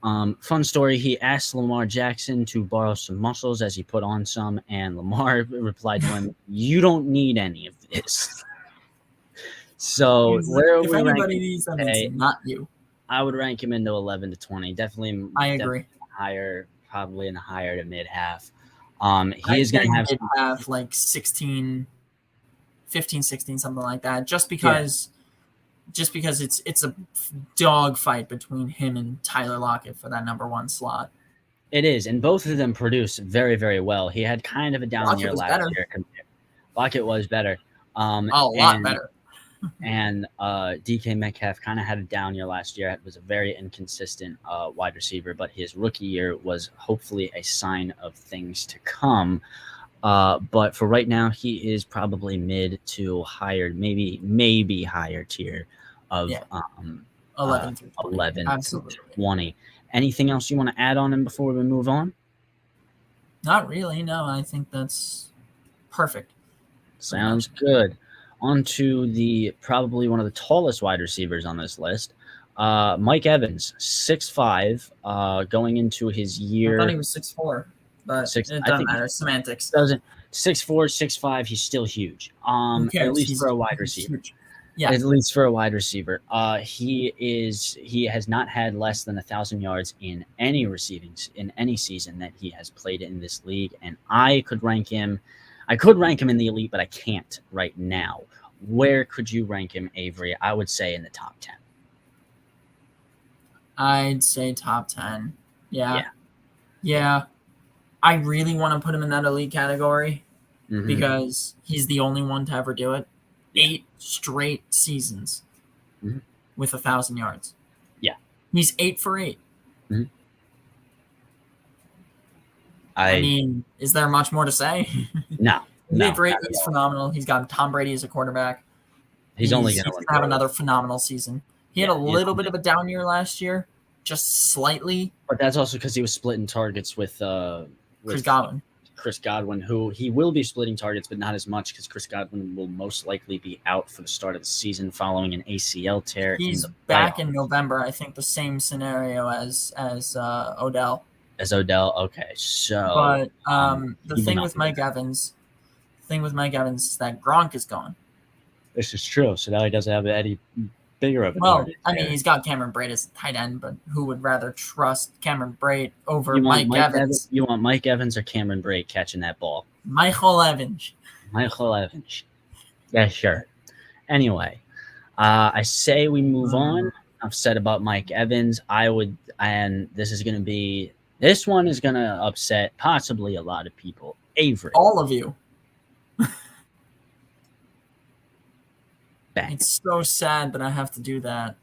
Fun story. He asked Lamar Jackson to borrow some muscles as he put on some, and Lamar replied to him, "You don't need any of this." So if anybody needs them, it's not you. I would rank him into 11 to 20. Definitely. I agree. Higher, probably in the higher to mid half. He is going to have like 16, 15, 16, something like that. Just because it's a dog fight between him and Tyler Lockett for that number 1 slot. It is, and both of them produce very, very well. He had kind of a down year last year. Lockett was better. A lot better. And DK Metcalf kind of had a down year last year. It was a very inconsistent wide receiver, but his rookie year was hopefully a sign of things to come. But for right now, he is probably mid to higher, maybe higher tier of 11 to 20. Anything else you want to add on him before we move on? Not really. No, I think that's perfect. Sounds good. On to the probably one of the tallest wide receivers on this list, Mike Evans, 6'5", going into his year. I thought he was 6'4", but it doesn't matter. Semantics. 6'4", 6'5", he's still huge. At least for a wide receiver. Yeah. At least for a wide receiver. He has not had less than 1,000 yards in any season that he has played in this league, and I could rank him in the elite, but I can't right now. Where could you rank him, Avery? I would say in the top 10. I'd say top 10. Yeah. I really want to put him in that elite category because he's the only one to ever do it. 8 straight seasons with 1,000 yards. Yeah. He's 8 for 8. Mm-hmm. I mean, is there much more to say? No. He's phenomenal. He's got Tom Brady as a quarterback. He's only going to have another phenomenal season. He had a little bit of a down year last year, just slightly. But that's also because he was splitting targets with Chris Godwin, who he will be splitting targets, but not as much because Chris Godwin will most likely be out for the start of the season following an ACL tear. He's back in November. I think the same scenario as Odell. Okay, so but the thing with Mike Evans is that Gronk is gone. This is true. So now he doesn't have any bigger of a target. I mean, he's got Cameron Brate as a tight end, but who would rather trust Cameron Brate over Mike Evans? You want Mike Evans or Cameron Brate catching that ball? Michael Evans. Yeah, sure. Anyway, I say we move on. I've said about Mike Evans. And this is going to be This one is going to upset possibly a lot of people. Avery. All of you. Bang. It's so sad that I have to do that.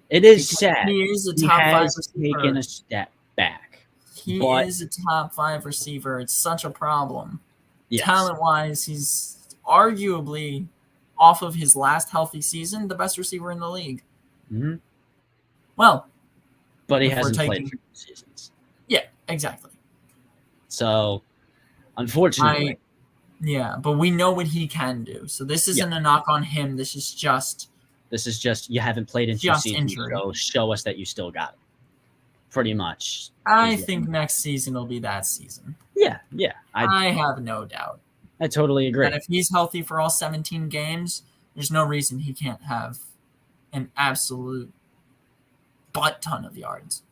It is Because sad. he is a He top 5 has receiver. taken a step back. He but- is a top 5 receiver. It's such a problem. Yes. Talent-wise, he's arguably, off of his last healthy season, the best receiver in the league. Mhm. Well, But he if we're hasn't played taking- for 2 seasons. yeah, exactly. So, unfortunately, Yeah, but we know what he can do. So this isn't a knock on him. This is just this is just you haven't played in 2 Just seasons, injury. so show us that you still got it. Pretty much. I is what- think next season will be that season. Yeah. I have no doubt. I totally agree. And if he's healthy for all 17 games, there's no reason he can't have an absolute butt ton of yards.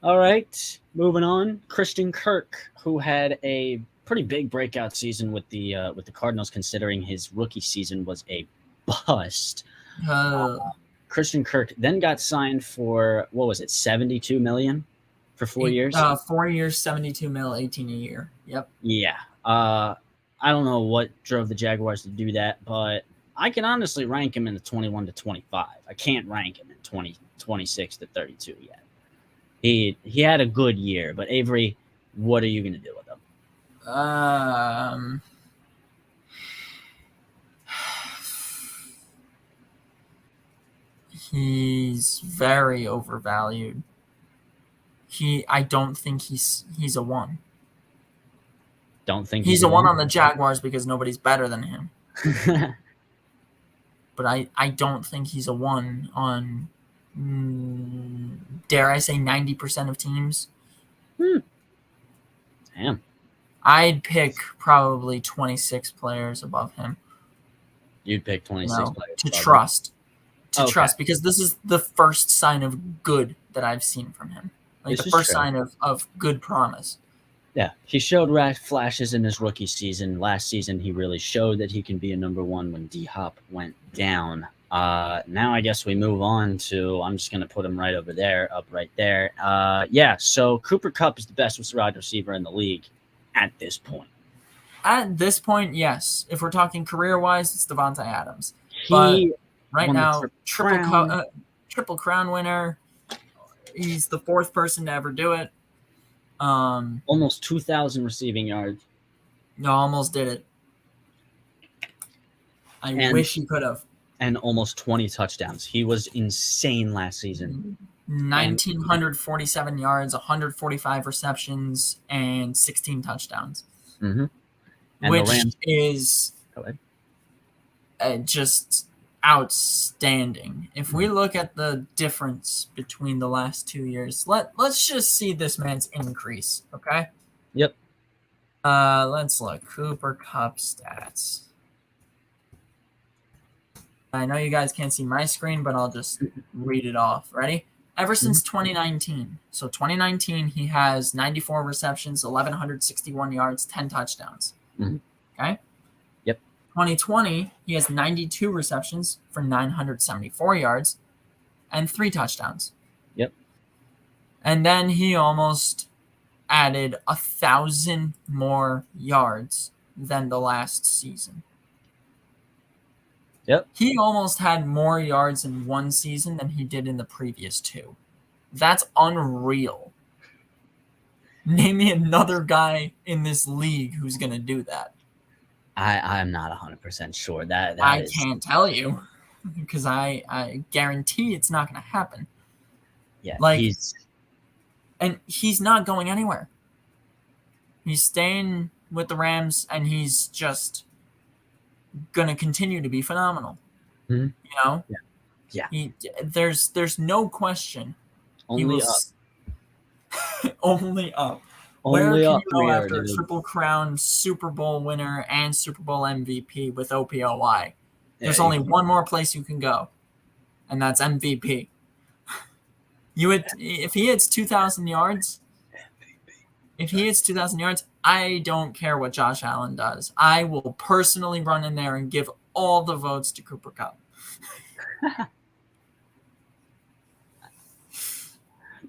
All right, moving on. Christian Kirk, who had a pretty big breakout season with the Cardinals, considering his rookie season was a bust. Christian Kirk then got signed for what was it, $72 million for 4 years? 4 years, 72 mil, 18 a year. Yep. Yeah. I don't know what drove the Jaguars to do that, but I can honestly rank him in the 21 to 25. I can't rank him in 26 to 32 yet. He had a good year, but Avery, what are you going to do with him? He's very overvalued. I don't think he's a 1. Don't think He's a 1 on the Jaguars because nobody's better than him. But I don't think he's a 1 on, dare I say, 90% of teams. Damn. I'd pick probably 26 players above him. You'd pick 26 players to above him. trust. To Okay. trust, because this is the first sign of good that I've seen from him. Like This the is first true. sign of good promise. Yeah, he showed flashes in his rookie season. Last season, he really showed that he can be a number 1 when D-Hop went down. Now I guess we move on to, I'm just going to put him right over there, up right there. So Cooper Kupp is the best wide receiver in the league at this point. At this point, yes. If we're talking career-wise, it's Devontae Adams. He Right won the now, Triple triple crown winner. He's the 4th person to ever do it. almost 2,000 receiving yards. No, almost did it. I And- wish he could have. And almost 20 touchdowns. He was insane last season. 1,947 yards, 145 receptions, and 16 touchdowns. Mm-hmm. And Which the Rams. is Go ahead. just outstanding. If we look at the difference between the last 2 years, let's just see this man's increase, okay? Yep. Let's look. Cooper Kupp stats. I know you guys can't see my screen, but I'll just read it off. Ready? Ever since 2019. So 2019, he has 94 receptions, 1,161 yards, 10 touchdowns. Mhm. Okay? Yep. 2020, he has 92 receptions for 974 yards and 3 touchdowns. Yep. And then he almost added 1,000 more yards than the last season. Yep. He almost had more yards in one season than he did in the previous 2. That's unreal. Name me another guy in this league who's going to do that. I'm not 100% sure. That I is, can't tell you because I guarantee it's not going to happen. yeah, like- he's And he's not going anywhere. He's staying with the Rams, and he's just going to continue to be phenomenal. Mhm. You know? Yeah. There's no question. He only up. was only up. Only Where can up you go we are, after a dude. Triple Crown Super Bowl winner and Super Bowl MVP with OPOY? There's Yeah, only one more place you can go, and that's MVP. If he hits 2,000 yards, I don't care what Josh Allen does. I will personally run in there and give all the votes to Cooper Kupp.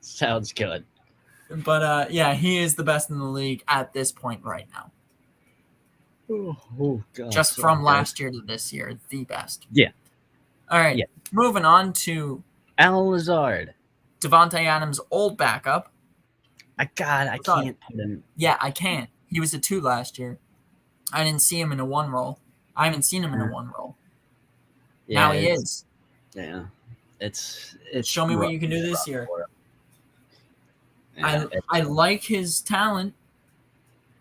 Sounds good. But yeah, he is the best in the league at this point right now. Oh God. Just so from good. last year to this year, the best. Yeah. All right. Yeah. Moving on to Alan Lazard. Devontae Adams' old backup. I can't put him. Yeah, I can't. He was a 2 last year. I didn't see him in a 1 role. I haven't seen him in a 1 role. Yeah, now he is. Yeah. It's Show me what you can do this year. Yeah, I like his talent.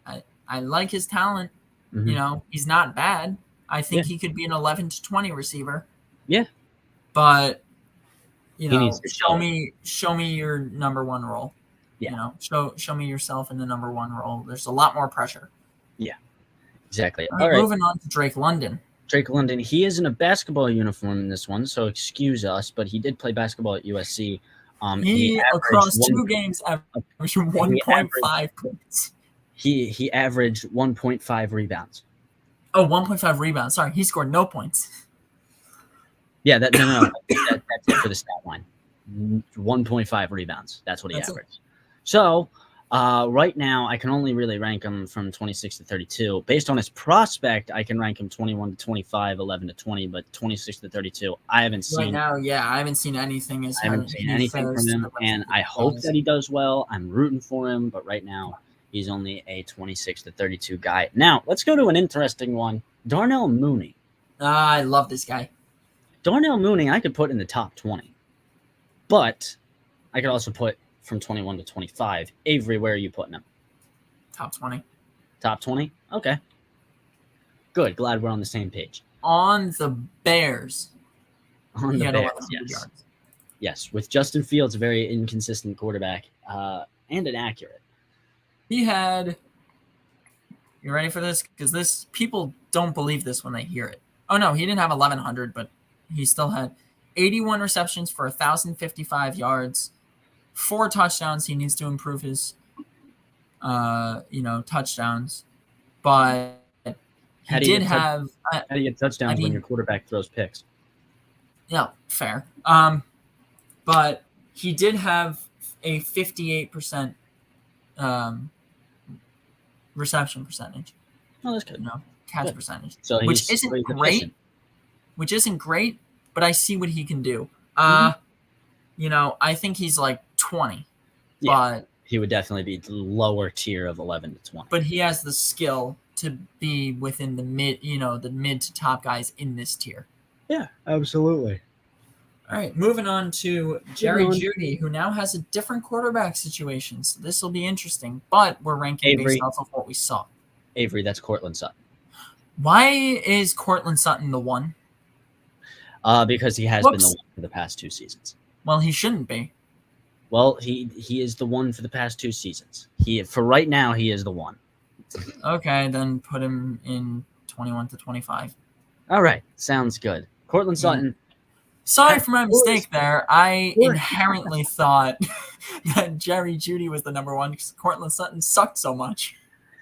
I like his talent. mhm. You know, he's not bad. I think Yeah. he could be an 11 to 20 receiver. Yeah. But you He know, needs to show show me your number 1 role. Yeah. You know, show me yourself in the number 1 role. There's a lot more pressure. Exactly. All right, moving on to Drake London. Drake London. He is in a basketball uniform in this one, so excuse us, but he did play basketball at USC. He across averaged 2 games averaged 1.5 points. He averaged 1.5 rebounds. Oh, 1.5 rebounds. Sorry, he scored no points. Yeah, no. That's it for the stat line. 1.5 rebounds. That's what he averaged. So right now, I can only really rank him from 26 to 32. Based on his prospect, I can rank him 21 to 25, 11 to 20, but 26 to 32, I haven't seen. Right now, yeah, I haven't seen anything. I haven't seen anything from him, and I hope that he does well. I'm rooting for him, but right now, he's only a 26 to 32 guy. Now, let's go to an interesting one. Darnell Mooney. I love this guy. Darnell Mooney, I could put in the top 20, but I could also put from 21 to 25. Avery, where are you putting him? Top 20. Top 20? Okay. Good. Glad we're on the same page. On the Bears. On the Bears, yes. Yards. Yes, with Justin Fields, a very inconsistent quarterback, and inaccurate. He had. You ready for this? Because people don't believe this when they hear it. Oh no, he didn't have 1,100, but he still had 81 receptions for 1,055 yards, 4 touchdowns. He needs to improve his, touchdowns, but he did have. How do you get touchdowns when your quarterback throws picks? Yeah, fair. But he did have a 58% reception percentage. Oh, that's good. Catch percentage. So which isn't great. Which isn't great, but I see what he can do. I think he's like 20. Yeah, but he would definitely be the lower tier of 11 to 20. But he has the skill to be within the mid to top guys in this tier. Yeah, absolutely. All right, moving on to Jerry Jeudy, who now has a different quarterback situation. So this will be interesting, but we're ranking based off of what we saw. Avery, that's Courtland Sutton. Why is Courtland Sutton the one? Because he has been the one for the past 2 seasons. Well, he shouldn't be. Well, he is the one for the past 2 seasons. For right now, he is the one. Okay, then put him in 21 to 25. All right, sounds good. Courtland Sutton. Sorry for my mistake there. I inherently thought that Jerry Jeudy was the number one because Courtland Sutton sucked so much.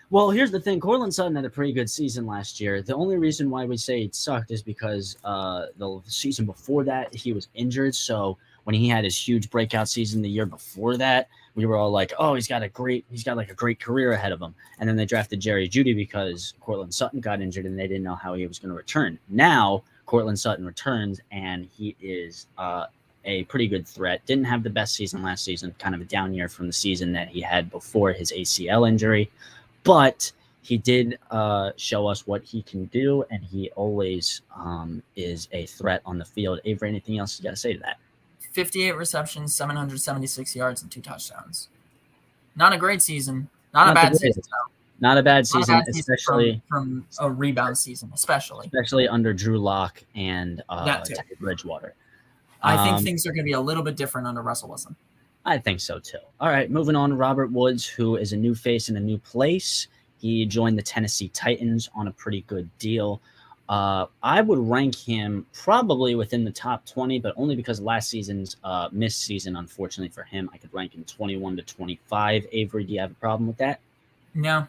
Well, here's the thing. Courtland Sutton had a pretty good season last year. The only reason why we say it sucked is because the season before that, he was injured. So when he had his huge breakout season the year before that, we were all like, oh, he's got like a great career ahead of him. And then they drafted Jerry Jeudy because Courtland Sutton got injured and they didn't know how he was going to return. Now, Courtland Sutton returns, and he is a pretty good threat. Didn't have the best season last season, kind of a down year from the season that he had before his ACL injury. But he did show us what he can do, and he always is a threat on the field. Avery, anything else you got to say to that? 58 receptions, 776 yards, and 2 touchdowns. Not a great season. Not a bad season. Not a bad season, especially from a rebound season, especially under Drew Lock and Teddy Bridgewater. I think things are going to be a little bit different under Russell Wilson. I think so too. All right, moving on. Robert Woods, who is a new face in a new place. He joined the Tennessee Titans on a pretty good deal. I would rank him probably within the top 20, but only because last season's missed season, unfortunately for him, I could rank him 21 to 25. Avery, do you have a problem with that? No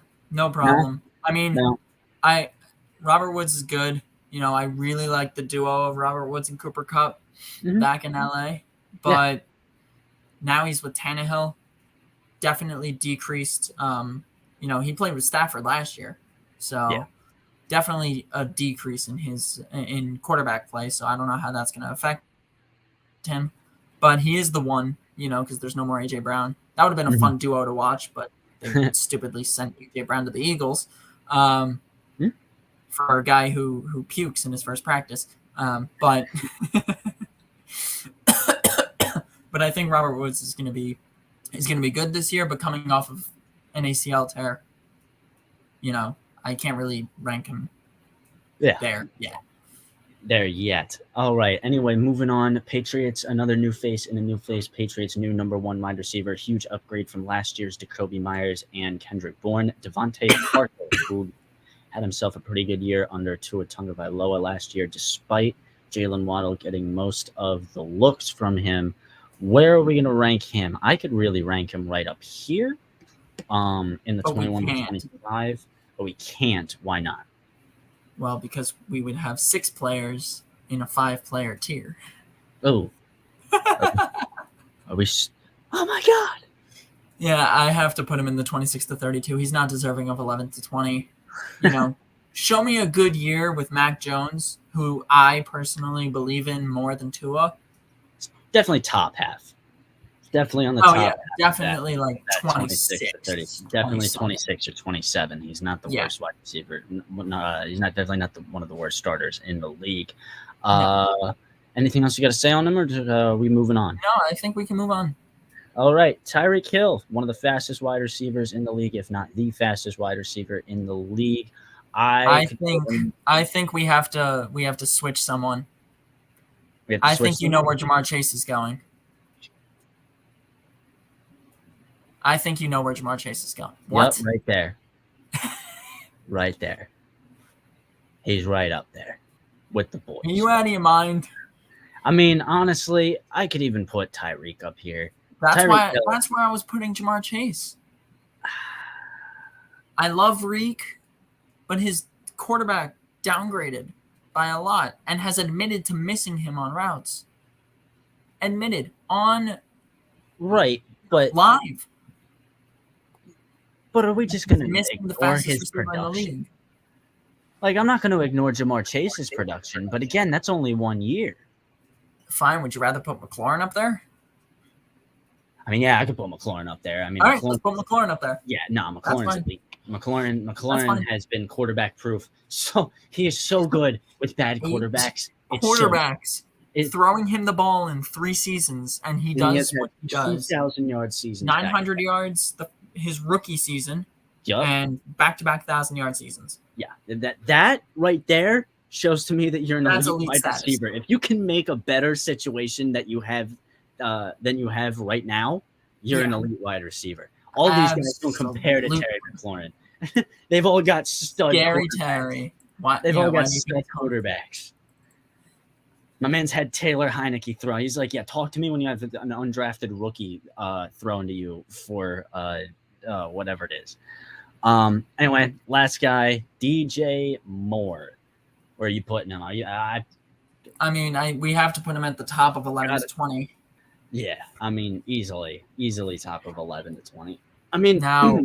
problem. No? I mean, no. Robert Woods is good. I really like the duo of Robert Woods and Cooper Kupp back in LA. But Now he's with Tannehill. Definitely decreased. He played with Stafford last year, so definitely a decrease in quarterback play. So I don't know how that's going to affect him, but he is the one, because there's no more AJ Brown. That would have been a fun duo to watch, but they stupidly sent AJ Brown to the Eagles for a guy who pukes in his first practice. But but I think Robert Woods is going to be good this year. But coming off of an ACL tear, I can't really rank him there yet. All right. Anyway, moving on. Patriots, another new face in a new face. Patriots' new number 1 wide receiver. Huge upgrade from last year's Jacoby Myers and Kendrick Bourne. Devontae Parker, who had himself a pretty good year under Tua Tagovailoa last year, despite Jalen Waddle getting most of the looks from him. Where are we going to rank him? I could really rank him right up here in the 21 to 25, but we can't. Why not? Well, because we would have 6 players in a 5-player tier. Oh. Are we? Oh, my God. Yeah, I have to put him in the 26 to 32. He's not deserving of 11 to 20. Show me a good year with Mac Jones, who I personally believe in more than Tua. Definitely top half. Definitely on the top. Oh, yeah, definitely like 26 to 30. Definitely 26 or 27. He's not the worst wide receiver. He's definitely not one of the worst starters in the league. Anything else you got to say on him, or are we moving on? No, I think we can move on. All right, Tyreek Hill, one of the fastest wide receivers in the league, if not the fastest wide receiver in the league. I think we have to switch someone. I think you know where Jamar Chase is going. I think you know where Jamar Chase is going. What? Yep, right there. Right there. He's right up there with the boys. Are you out of your mind? I mean, honestly, I could even put Tyreek up here. That's where I was putting Jamar Chase. I love Reek, but his quarterback downgraded by a lot and has admitted to missing him on routes. Admitted on live. But are we just going to ignore his production? Like, I'm not going to ignore Jamar Chase's production, but again, that's only 1 year. Fine. Would you rather put McLaurin up there? I mean, yeah, I could put McLaurin up there. I mean, all right, let's put McLaurin up there. Yeah, no, McLaurin's elite. McLaurin has been quarterback proof. So he is so good with bad quarterbacks. Throwing him the ball in 3 seasons, and he does what he does. 2,000-yard seasons. 900 yards his rookie season. Yep. And back-to-back 1,000-yard seasons. Yeah, that right there shows to me that you're an elite wide receiver. If you can make a better situation that you have than you have right now, you're an elite wide receiver. All these guys don't compare to Terry McLaurin. They've all got stud Gary Terry. They've all got stud quarterbacks. My man's had Taylor Heineke throw. He's like, yeah, talk to me when you have an undrafted rookie thrown to you for whatever it is. Anyway, last guy, DJ Moore. Where are you putting him? We have to put him at the top of 11 to 20. Yeah, I mean, easily top of 11 to 20. I mean, now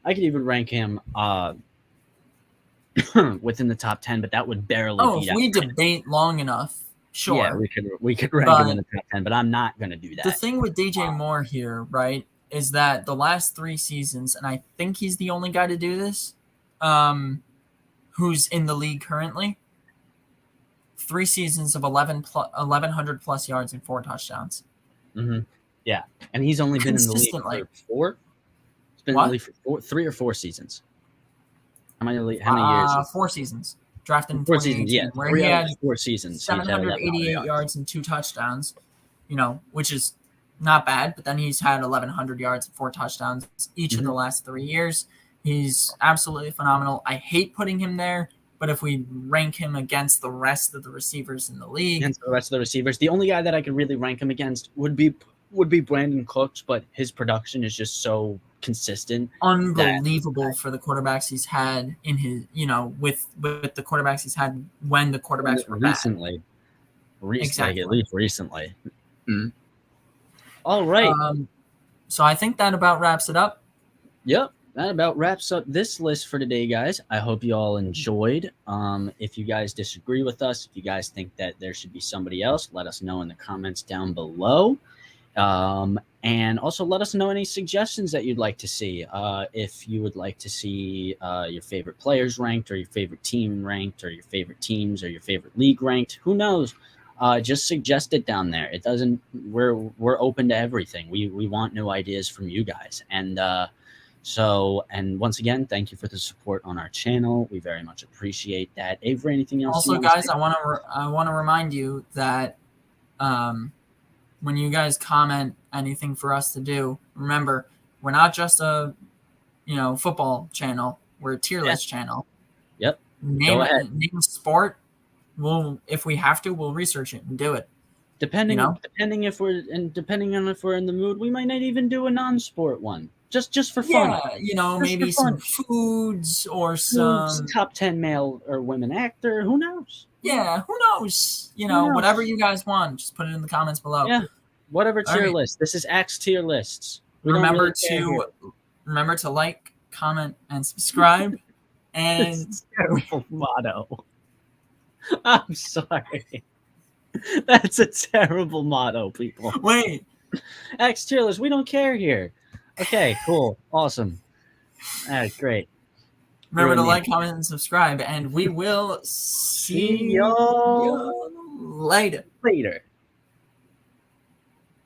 I could even rank him within the top 10, but that would barely. If we debate long enough, sure. Yeah, we could rank him in the top 10, but I'm not going to do that. The thing with DJ Moore here, right, is that the last 3 seasons, and I think he's the only guy to do this, who's in the league currently. 3 seasons of 1,100 plus yards and 4 touchdowns. Mm-hmm. Yeah, and he's only been in the league for 4. He's been in the league for 3 or 4 seasons. How many years? 4 seasons. Drafted in 4 seasons, yeah. Where he had 4 seasons. 788 yards and 2 touchdowns, which is not bad. But then he's had 1,100 yards and 4 touchdowns each of the last 3 years. He's absolutely phenomenal. I hate putting him there, but if we rank him against the rest of the receivers in the league, the only guy that I could really rank him against would be Brandon Cooks, but his production is just so consistent. Unbelievable for the quarterbacks he's had in his, with the quarterbacks he's had when the quarterbacks were recently. Exactly. At least recently. Mm-hmm. All right. So I think that about wraps it up. Yep. That about wraps up this list for today, guys. I hope you all enjoyed. If you guys disagree with us, if you guys think that there should be somebody else, let us know in the comments down below. And also let us know any suggestions that you'd like to see. If you would like to see your favorite players ranked, or your favorite team ranked, or your favorite teams, or your favorite league ranked, who knows? Just suggest it down there. It doesn't. We're open to everything. We want new ideas from you guys. And and once again, thank you for the support on our channel. We very much appreciate that. Avery, anything else? Also, guys, I want to remind you that when you guys comment anything for us to do, remember, we're not just a football channel. We're a tier list channel. Yep. Name a sport. If we have to, we'll research it and do it. Depending on if we're in the mood, we might not even do a non-sport one. Just for fun. Yeah, maybe some foods or some top 10 male or women actor. Who knows? Yeah, who knows? Whatever you guys want, just put it in the comments below. Yeah, whatever tier list. This is Axe tier lists. Remember to like, comment, and subscribe. And terrible motto. I'm sorry. That's a terrible motto, people. Wait. Axe tier list. We don't care here. Okay, cool. Awesome. All right, great. Remember to like, comment, and subscribe, and we will see you later.